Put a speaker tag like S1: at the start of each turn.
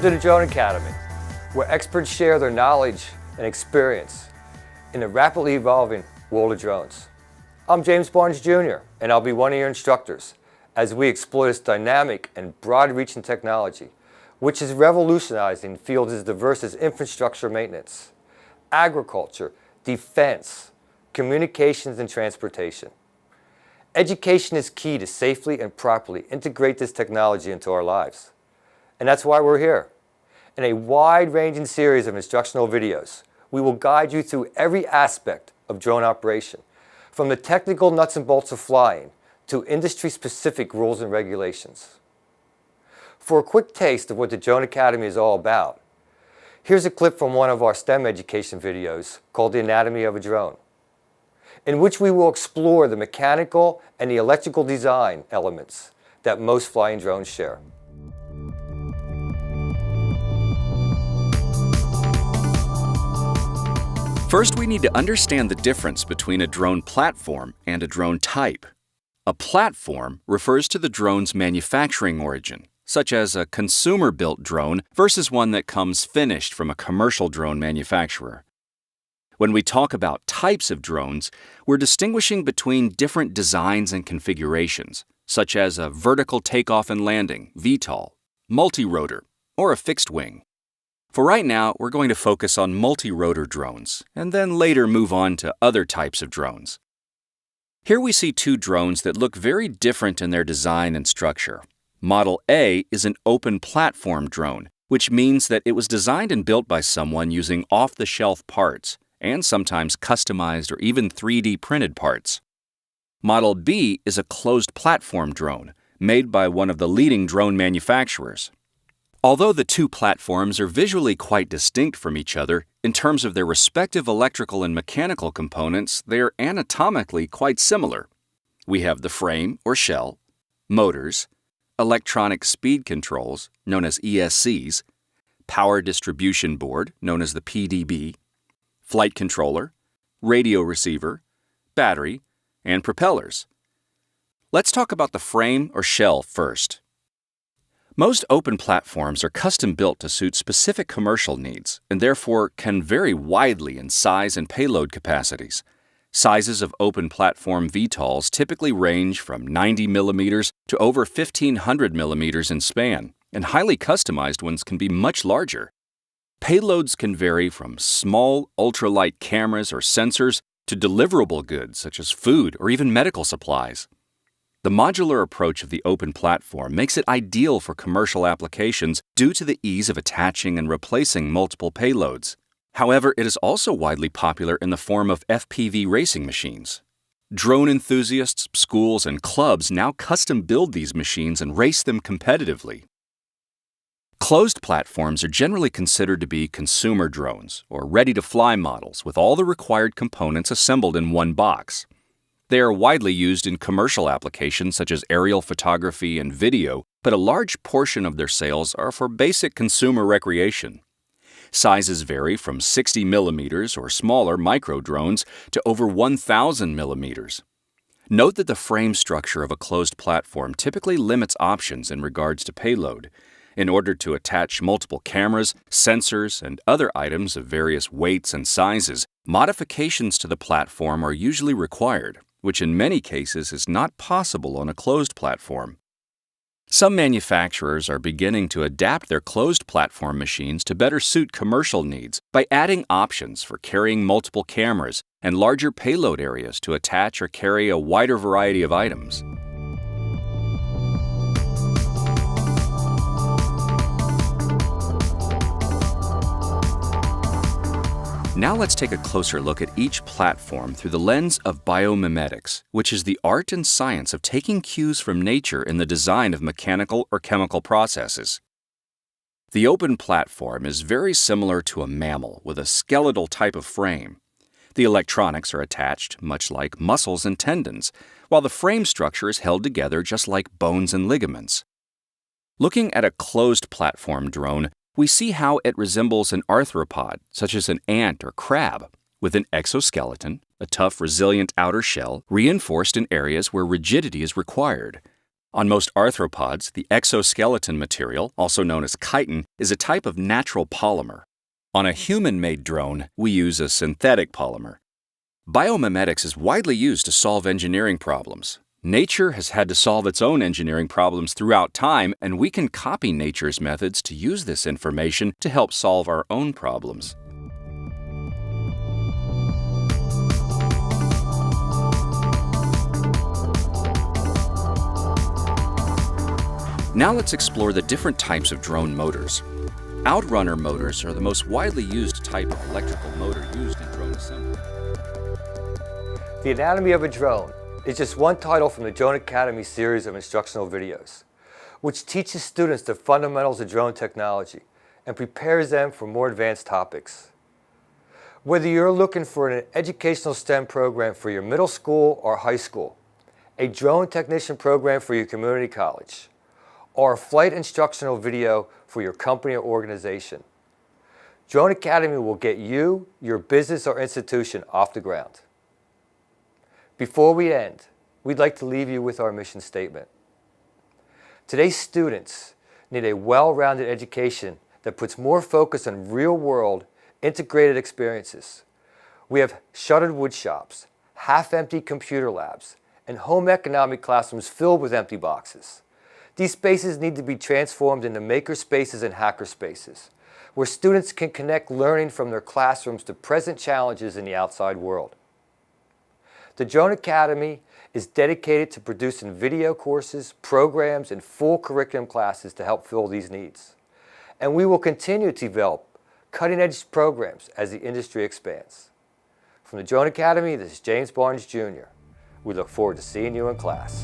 S1: Welcome to the Drone Academy, where experts share their knowledge and experience in the rapidly evolving world of drones. I'm James Barnes Jr., and I'll be one of your instructors as we explore this dynamic and broad-reaching technology, which is revolutionizing fields as diverse as infrastructure maintenance, agriculture, defense, communications, and transportation. Education is key to safely and properly integrate this technology into our lives. And that's why we're here. In a wide-ranging series of instructional videos, we will guide you through every aspect of drone operation, from the technical nuts and bolts of flying to industry-specific rules and regulations. For a quick taste of what the Drone Academy is all about, here's a clip from one of our STEM education videos called The Anatomy of a Drone, in which we will explore the mechanical and the electrical design elements that most flying drones share.
S2: First, we need to understand the difference between a drone platform and a drone type. A platform refers to the drone's manufacturing origin, such as a consumer-built drone versus one that comes finished from a commercial drone manufacturer. When we talk about types of drones, we're distinguishing between different designs and configurations, such as a vertical takeoff and landing, VTOL, multi-rotor, or a fixed wing. For right now, we're going to focus on multi-rotor drones, and then later move on to other types of drones. Here we see two drones that look very different in their design and structure. Model A is an open platform drone, which means that it was designed and built by someone using off-the-shelf parts, and sometimes customized or even 3D printed parts. Model B is a closed platform drone, made by one of the leading drone manufacturers. Although the two platforms are visually quite distinct from each other, in terms of their respective electrical and mechanical components, they are anatomically quite similar. We have the frame or shell, motors, electronic speed controls, known as ESCs, power distribution board, known as the PDB, flight controller, radio receiver, battery, and propellers. Let's talk about the frame or shell first. Most open platforms are custom-built to suit specific commercial needs and therefore can vary widely in size and payload capacities. Sizes of open platform VTOLs typically range from 90 millimeters to over 1,500 millimeters in span, and highly customized ones can be much larger. Payloads can vary from small, ultralight cameras or sensors to deliverable goods such as food or even medical supplies. The modular approach of the open platform makes it ideal for commercial applications due to the ease of attaching and replacing multiple payloads. However, it is also widely popular in the form of FPV racing machines. Drone enthusiasts, schools, and clubs now custom build these machines and race them competitively. Closed platforms are generally considered to be consumer drones or ready-to-fly models with all the required components assembled in one box. They are widely used in commercial applications such as aerial photography and video, but a large portion of their sales are for basic consumer recreation. Sizes vary from 60 millimeters or smaller micro drones to over 1,000 millimeters. Note that the frame structure of a closed platform typically limits options in regards to payload. In order to attach multiple cameras, sensors, and other items of various weights and sizes, modifications to the platform are usually required, which in many cases is not possible on a closed platform. Some manufacturers are beginning to adapt their closed platform machines to better suit commercial needs by adding options for carrying multiple cameras and larger payload areas to attach or carry a wider variety of items. Now let's take a closer look at each platform through the lens of biomimetics, which is the art and science of taking cues from nature in the design of mechanical or chemical processes. The open platform is very similar to a mammal with a skeletal type of frame. The electronics are attached much like muscles and tendons, while the frame structure is held together just like bones and ligaments. Looking at a closed platform drone, we see how it resembles an arthropod, such as an ant or crab, with an exoskeleton, a tough, resilient outer shell, reinforced in areas where rigidity is required. On most arthropods, the exoskeleton material, also known as chitin, is a type of natural polymer. On a human-made drone, we use a synthetic polymer. Biomimetics is widely used to solve engineering problems. Nature has had to solve its own engineering problems throughout time, and we can copy nature's methods to use this information to help solve our own problems. Now let's explore the different types of drone motors. Outrunner motors are the most widely used type of electrical motor used in drone assembly.
S1: The Anatomy of a Drone is just one title from the DroneAcademy series of instructional videos, which teaches students the fundamentals of drone technology and prepares them for more advanced topics. Whether you're looking for an educational STEM program for your middle school or high school, a drone technician program for your community college, or a flight instructional video for your company or organization, DroneAcademy will get you, your business or institution off the ground. Before we end, we'd like to leave you with our mission statement. Today's students need a well-rounded education that puts more focus on real-world, integrated experiences. We have shuttered wood shops, half-empty computer labs, and home economic classrooms filled with empty boxes. These spaces need to be transformed into maker spaces and hacker spaces, where students can connect learning from their classrooms to present challenges in the outside world. The Drone Academy is dedicated to producing video courses, programs, and full curriculum classes to help fill these needs. And we will continue to develop cutting-edge programs as the industry expands. From the Drone Academy, this is James Barnes Jr. We look forward to seeing you in class.